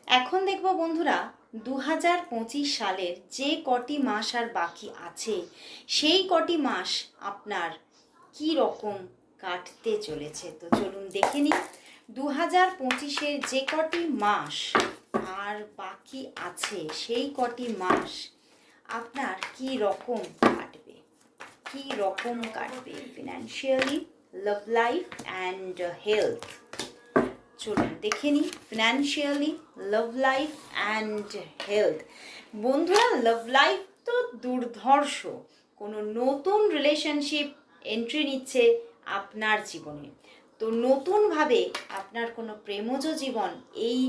এখন দেখব বন্ধুরা 2025 সালের যে কটি মাস আর বাকি আছে সেই কটি মাস আপনার কি রকম কাটতে চলেছে। তো চলুন দেখে নিই 2025-এর যে কটি মাস আর বাকি আছে সেই কটি মাস আপনার কি রকম কাটবে, কি রকম কাটবে financially, love life and health. চলুন দেখে নিই financially, love life and health. বন্ধুরা, লাভ লাইফ তো দুর্ধর্ষ, কোনো নতুন রিলেশনশিপ এন্ট্রি নিচ্ছে আপনার জীবনে। তো নতুনভাবে আপনার কোনো প্রেমজ জীবন এই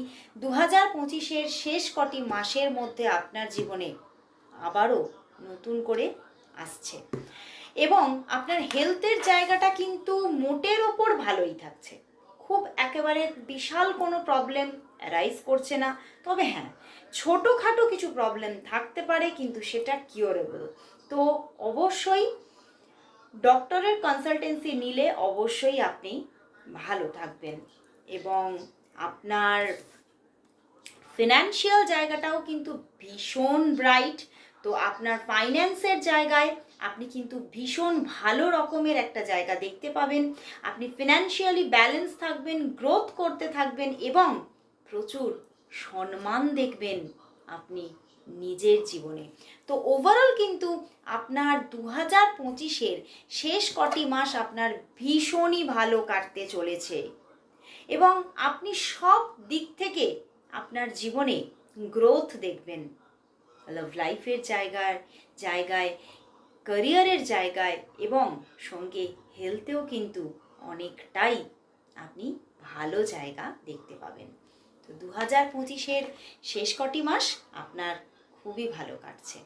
2025-এর শেষ কটি মাসের মধ্যে আপনার জীবনে আবারও নতুন করে আসছে। এবং আপনার হেলথের জায়গাটা কিন্তু মোটের ওপর ভালোই থাকছে, খুব একেবারে বিশাল কোনো প্রবলেম অ্যারাইজ করছে না। তবে হ্যাঁ, ছোটোখাটো কিছু প্রবলেম থাকতে পারে, কিন্তু সেটা কিওরেবল। তো অবশ্যই ডক্টরের কনসালটেন্সি নিলে অবশ্যই আপনি ভালো থাকবেন। এবং আপনার ফিনান্সিয়াল জায়গাটাও কিন্তু ভীষণ ব্রাইট। তো আপনার ফাইন্যান্সের জায়গায় আপনি কিন্তু ভীষণ ভালো রকমের একটা জায়গা দেখতে পাবেন। আপনি ফিনান্সিয়ালি ব্যালেন্স থাকবেন, গ্রোথ করতে থাকবেন এবং প্রচুর সম্মান দেখবেন আপনি নিজের জীবনে। তো ওভারঅল কিন্তু আপনার 2025-এর শেষ কটি মাস আপনার ভীষণই ভালো কাটতে চলেছে এবং আপনি সব দিক থেকে আপনার জীবনে গ্রোথ দেখবেন। লাভ লাইফের জায়গায় ক্যারিয়ারের জায়গায় এবং সঙ্গে হেলথেও কিন্তু অনেকটাই আপনি ভালো জায়গা দেখতে পাবেন। তো 2025-এর শেষ কটি মাস আপনার খুবই ভালো কাটছে।